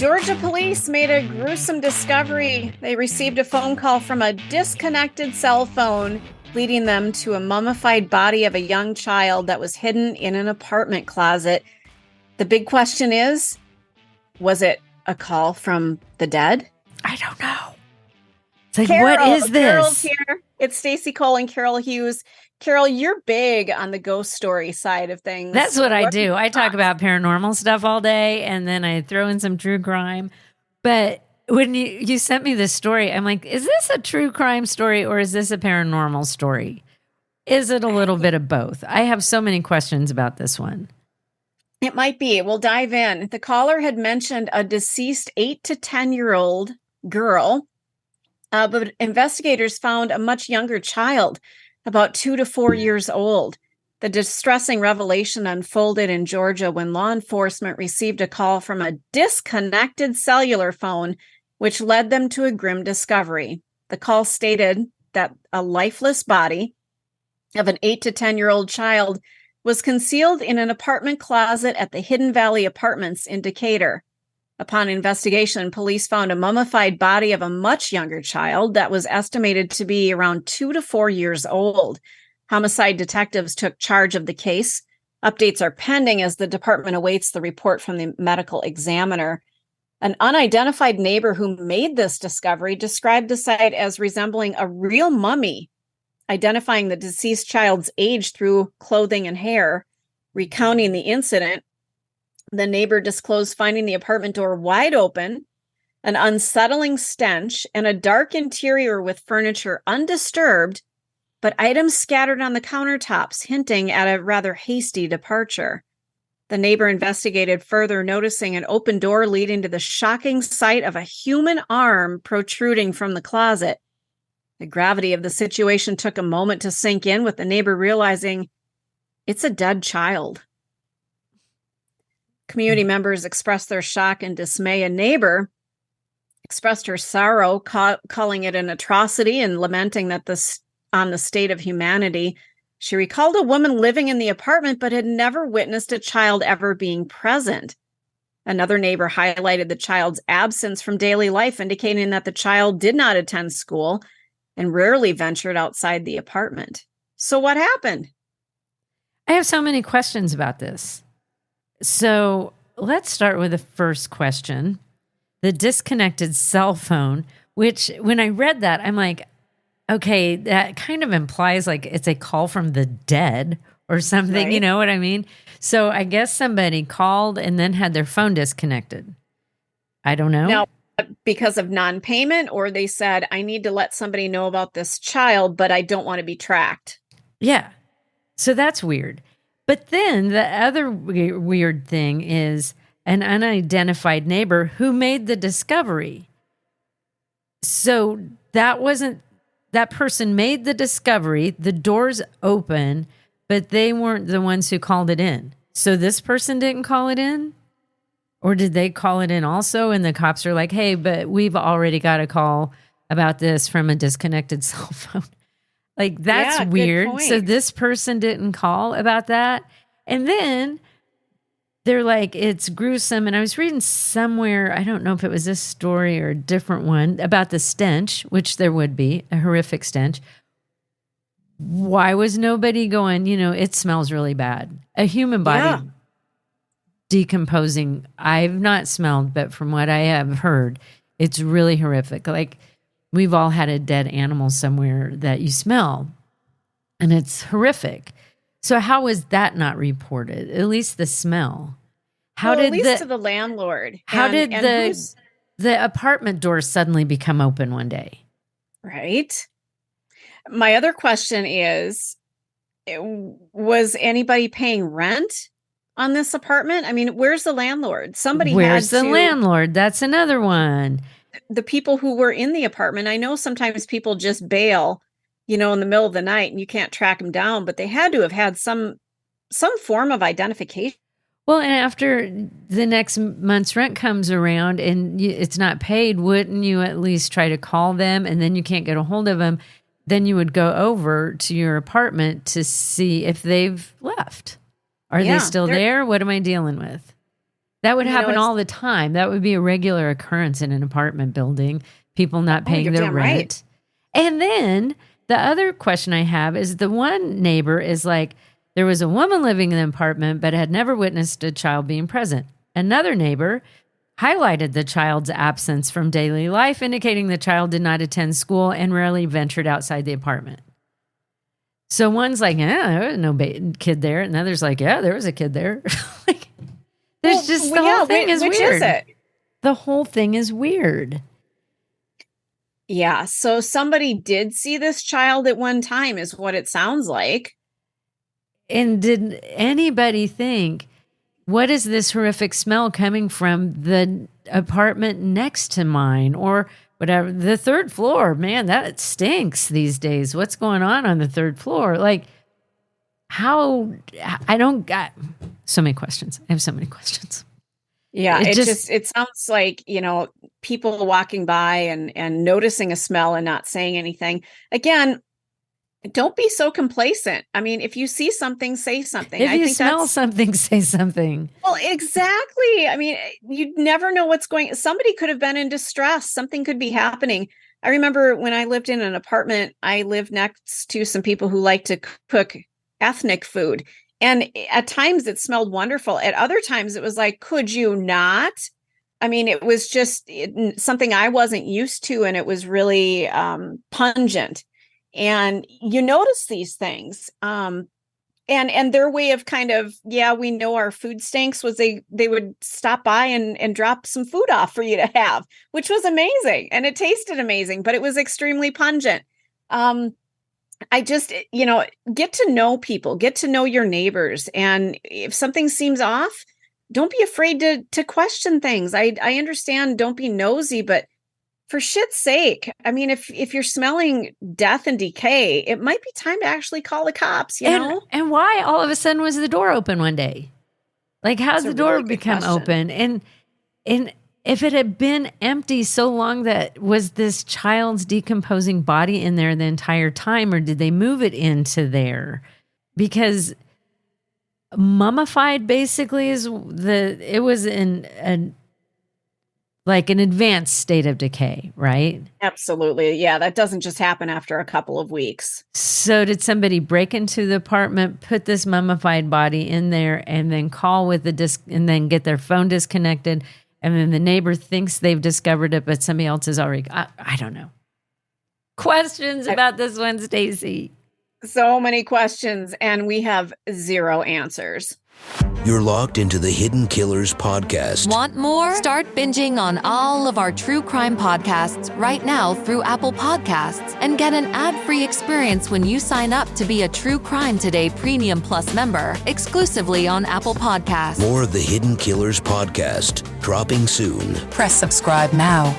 Georgia police made a gruesome discovery. They received a phone call from a disconnected cell phone, leading them to a mummified body of a young child that was hidden in an apartment closet. The big question is, was it a call from the dead? I don't know. It's like, Carol, what is this? Carol's here. It's Stacy Cole and Carol Hughes. Carol, you're big on the ghost story side of things. That's what I do. I talk about paranormal stuff all day, and then I throw in some true crime. But when you sent me this story, I'm like, is this a true crime story or is this a paranormal story? Is it a little bit of both? I have so many questions about this one. It might be. We'll dive in. The caller had mentioned a deceased 8 to 10-year-old girl, but investigators found a much younger child, about 2 to 4 years old. The distressing revelation unfolded in Georgia when law enforcement received a call from a disconnected cellular phone, which led them to a grim discovery. The call stated that a lifeless body of an 8 to 10-year-old child was concealed in an apartment closet at the Hidden Valley Apartments in Decatur. Upon investigation, police found a mummified body of a much younger child that was estimated to be around 2 to 4 years old. Homicide detectives took charge of the case. Updates are pending as the department awaits the report from the medical examiner. An unidentified neighbor who made this discovery described the site as resembling a real mummy, identifying the deceased child's age through clothing and hair. Recounting the incident, the neighbor disclosed finding the apartment door wide open, an unsettling stench, and a dark interior with furniture undisturbed, but items scattered on the countertops, hinting at a rather hasty departure. The neighbor investigated further, noticing an open door leading to the shocking sight of a human arm protruding from the closet. The gravity of the situation took a moment to sink in, with the neighbor realizing it's a dead child. Community members expressed their shock and dismay. A neighbor expressed her sorrow, calling it an atrocity and lamenting that on the state of humanity. She recalled a woman living in the apartment, but had never witnessed a child ever being present. Another neighbor highlighted the child's absence from daily life, indicating that the child did not attend school and rarely ventured outside the apartment. So what happened? I have so many questions about this. So let's start with the first question. The disconnected cell phone, which when I read that, I'm like, okay, that kind of implies like it's a call from the dead or something, right? You know what I mean? So I guess somebody called and then had their phone disconnected. I don't know. Now, because of non-payment, or they said, I need to let somebody know about this child, but I don't want to be tracked. Yeah. So that's weird. But then the other weird thing is an unidentified neighbor who made the discovery. So that person made the discovery, the doors open, but they weren't the ones who called it in. So this person didn't call it in? Or did they call it in also? And the cops are like, hey, but we've already got a call about this from a disconnected cell phone. Like, that's weird. So this person didn't call about that. And then they're like, it's gruesome. And I was reading somewhere, I don't know if it was this story or a different one, about the stench, which there would be, a horrific stench. Why was nobody going, it smells really bad? A human body decomposing, I've not smelled, but from what I have heard, it's really horrific. Like, we've all had a dead animal somewhere that you smell, and it's horrific. So how was that not reported? At least the smell. At least to the landlord. How did the apartment doors suddenly become open one day? Right. My other question is, was anybody paying rent on this apartment? I mean, where's the landlord? Where's the landlord? That's another one. The people who were in the apartment, I know sometimes people just bail, in the middle of the night and you can't track them down, but they had to have had some form of identification. Well, and after the next month's rent comes around and it's not paid, wouldn't you at least try to call them? And then you can't get a hold of them. Then you would go over to your apartment to see if they've left. Are they still there? What am I dealing with? That would happen all the time. That would be a regular occurrence in an apartment building, people not paying their rent. Right. And then the other question I have is the one neighbor is like, there was a woman living in the apartment, but had never witnessed a child being present. Another neighbor highlighted the child's absence from daily life, indicating the child did not attend school and rarely ventured outside the apartment. So one's like, yeah, there was no kid there. And the other's like, yeah, there was a kid there. Like, there's the whole thing is weird. Which is it? The whole thing is weird. Yeah. So somebody did see this child at one time is what it sounds like. And did anybody think, what is this horrific smell coming from the apartment next to mine or whatever? The third floor, man, that stinks these days. What's going on the third floor? Like, how? I don't got so many questions. I have so many questions. Yeah, it sounds like, people walking by and noticing a smell and not saying anything. Again, don't be so complacent. I mean, if you see something, say something. If you smell something, say something. Well, exactly. I mean, you never know somebody could have been in distress. Something could be happening. I remember when I lived in an apartment, I lived next to some people who like to cook ethnic food. And at times it smelled wonderful. At other times it was like, could you not? I mean, it was just something I wasn't used to. And it was really pungent. And you notice these things. And their way of kind of, we know our food stinks was they would stop by and drop some food off for you to have, which was amazing. And it tasted amazing, but it was extremely pungent. I just, get to know people, get to know your neighbors. And if something seems off, don't be afraid to question things. I understand, don't be nosy, but for shit's sake, I mean, if you're smelling death and decay, it might be time to actually call the cops, you know? And why all of a sudden was the door open one day? Like, how's the door become open? And if it had been empty so long, that was this child's decomposing body in there the entire time, or did they move it into there? Because mummified basically it was in an advanced state of decay, right? Absolutely. Yeah, that doesn't just happen after a couple of weeks. So did somebody break into the apartment, put this mummified body in there, and then call with the disc, and then get their phone disconnected, and then the neighbor thinks they've discovered it, but somebody else is already, I don't know. Questions about this one, Stacy? So many questions, and we have zero answers. You're locked into the Hidden Killers podcast. Want more? Start binging on all of our true crime podcasts right now through Apple Podcasts and get an ad-free experience when you sign up to be a True Crime Today Premium Plus member exclusively on Apple Podcasts. More of the Hidden Killers podcast dropping soon. Press subscribe now.